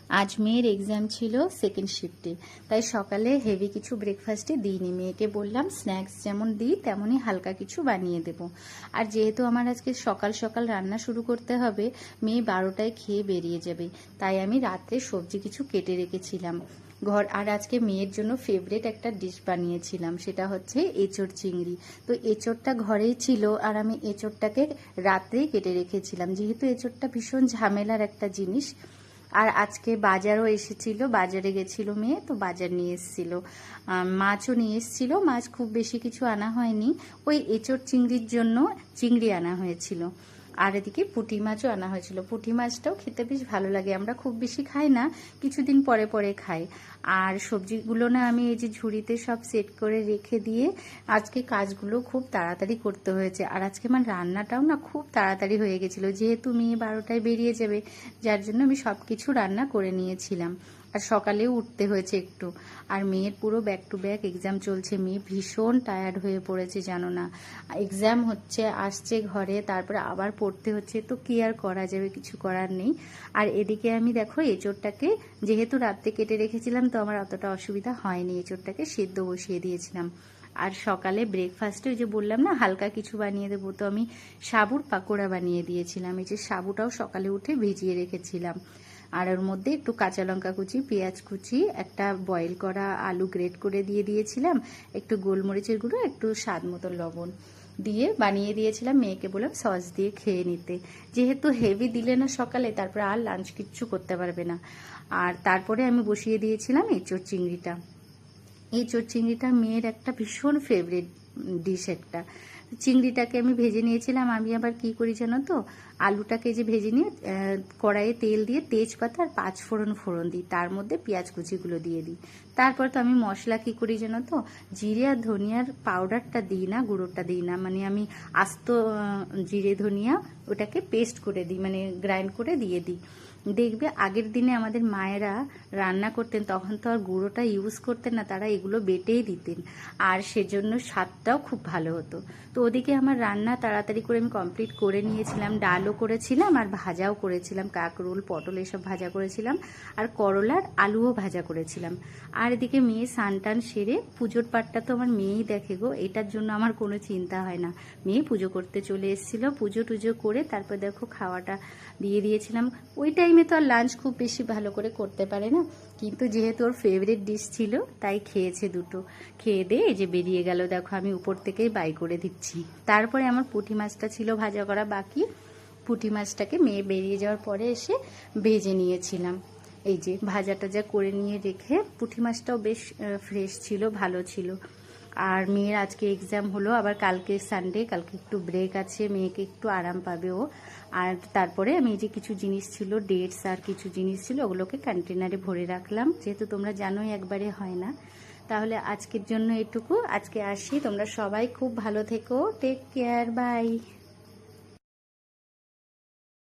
আজ মেয়ের এক্সাম ছিল সেকেন্ড শিফটে, তাই সকালে হেভি কিছু ব্রেকফাস্টে দিইনি। মেয়েকে বললাম স্ন্যাক্স যেমন দিই তেমনই হালকা কিছু বানিয়ে দেব। আর যেহেতু আমার আজকে সকাল সকাল রান্না শুরু করতে হবে, মেয়ে 12টায় খেয়ে বেরিয়ে যাবে, তাই আমি রাত্রে সবজি কিছু কেটে রেখেছিলাম। আর আজকে মেয়ের জন্য ফেভারিট একটা ডিশ বানিয়েছিলাম, সেটা হচ্ছে এঁচোড় চিংড়ি। তো এঁচোড়টা ঘরেই ছিল, আর আমি এঁচোড়টাকে রাত্রেই কেটে রেখেছিলাম, যেহেতু এঁচোড়টা ভীষণ ঝামেলার একটা জিনিস। আর আজকে বাজারও এসেছিল, বাজারে গেছিল মেয়ে, তো বাজার নিয়ে এসেছিল, মাছও নিয়ে এসেছিল। মাছ খুব বেশি কিছু আনা হয়নি, ওই এঁচোড় চিংড়ির জন্য চিংড়ি আনা হয়েছিল। আর এদিকে পুঁটি মাছও আনা হয়েছিল। পুঁটি মাছটাও খেতে বেশ ভালো লাগে, আমরা খুব বেশি খাই না, কিছুদিন পরে পরে খাই। আর সবজিগুলো না আমি এই যে ঝুড়িতে সব সেট করে রেখে দিয়ে আজকে কাজগুলো খুব তাড়াতাড়ি করতে হয়েছে। আর আজকে আমার রান্নাটাও না খুব তাড়াতাড়ি হয়ে গেছিলো, যেহেতু মেয়ে 12টায় বেরিয়ে যাবে, যার জন্য আমি সব কিছু রান্না করে নিয়েছিলাম। আর সকালেও উঠতে হয়েছে একটু। আর মেয়ের পুরো ব্যাক টু ব্যাক এক্সাম চলছে, মেয়ে ভীষণ টায়ার্ড হয়ে পড়েছে জানো না। এক্সাম হচ্ছে, আসছে ঘরে, তারপরে আবার পড়তে হচ্ছে, তো কি আর করা যাবে, কিছু করার নেই। আর এদিকে আমি দেখো এঁচোড়টাকে যেহেতু রাত্রে কেটে রেখেছিলাম, তো আমার অতটা অসুবিধা হয়নি, এঁচোড়টাকে সেদ্ধ বসিয়ে দিয়েছিলাম। আর সকালে ব্রেকফাস্টে ওই যে বললাম না হালকা কিছু বানিয়ে দেবো, তো আমি সাবুর পাকোড়া বানিয়ে দিয়েছিলাম। এই যে সাবুটাও সকালে উঠে ভিজিয়ে রেখেছিলাম। আর ওর মধ্যে একটু কাঁচা লঙ্কা কুচি, পেঁয়াজ কুচি, একটা বয়েল করা আলু গ্রেট করে দিয়ে দিয়েছিলাম, একটু গোলমরিচের গুঁড়ো, একটু স্বাদ মতো লবণ দিয়ে বানিয়ে দিয়েছিলাম। মেয়েকে বললাম সস দিয়ে খেয়ে নিতে, যেহেতু হেভি দিলে না সকালে, তারপরে আর লাঞ্চ কিচ্ছু করতে পারবে না। আর তারপরে আমি বসিয়ে দিয়েছিলাম এঁচোড় চিংড়িটা। এঁচোড় চিংড়িটা মেয়ের একটা ভীষণ ফেভারিট ডিশ একটা। চিংড়িটাকে আমি ভেজে নিয়েছিলাম। আমি আবার কি করি জানো তো, আলুটাকে যে ভেজে নিয়ে কড়াইয়ে তেল দিয়ে তেজপাতা আর 5 ফোড়ন দিই, তার মধ্যে পেঁয়াজ কুচিগুলো দিয়ে দিই। তারপর তো আমি মশলা কি করি জানো তো, জিরে আর ধনিয়ার পাউডারটা দিই না, গুঁড়োটা দিই না, মানে আমি আস্ত জিরে ধনিয়া ওটাকে পেস্ট করে দিই, মানে গ্রাইন্ড করে দিয়ে দিই। দেখবে আগের দিনে আমাদের মায়েরা রান্না করতেন, তখন তো আর গুঁড়োটা ইউজ করতেন না, তারা এগুলো বেটেই দিতেন, আর সেজন্য স্বাদটাও খুব ভালো হতো। তো ওদিকে আমার রান্না তাড়াতাড়ি করে আমি কমপ্লিট করে নিয়েছিলাম, ডালও করেছিলাম আর ভাজাও করেছিলাম, কাঁকরোল পটল এসব ভাজা করেছিলাম, আর করলার আলুও ভাজা করেছিলাম। আর এদিকে মেয়ে স্নান সেরে, পুজোর পাটটা তো আমার মেয়েই দেখে গো, এটার জন্য আমার কোনো চিন্তা হয় না। মেয়ে পুজো করতে চলে এসেছিল, পুজো টুজো করে তারপর দেখো খাওয়াটা দিয়ে দিয়েছিলাম। ওই টাইমে তো আর লাঞ্চ খুব বেশি ভালো করে করতে পারে না, কিন্তু যেহেতু ওর ফেভারিট ডিশ ছিল তাই খেয়েছে দুটো। খেয়ে দিয়ে এই যে বেরিয়ে গেল, দেখো আমি উপর থেকেই বাই করে দিচ্ছি। তারপরে আমার পুঁটি মাছটা ছিল ভাজা করা বাকি, পুঁটি মাছটাকে মেয়ে বেরিয়ে যাওয়ার পরে এসে ভেজে নিয়েছিলাম। এই যে ভাজা টাজা করে নিয়ে রেখে, পুঁটি মাছটাও বেশ ফ্রেশ ছিল, ভালো ছিল। আর মেয়ের আজকে এক্সাম হলো, আবার কালকে সানডে, কালকে একটু ব্রেক আছে, মেয়েকে একটু আরাম পাবে ও। আর তারপরে আমি যে কিছু জিনিস ছিল, ডেটস আর কিছু জিনিস ছিল, ওগুলোকে কন্টেনারে ভরে রাখলাম, যেহেতু তোমরা জানোই একবারে হয় না। তাহলে আজকের জন্য এটুকু, আজকে আসি, তোমরা সবাই খুব ভালো থেকো, টেক কেয়ার, বাই।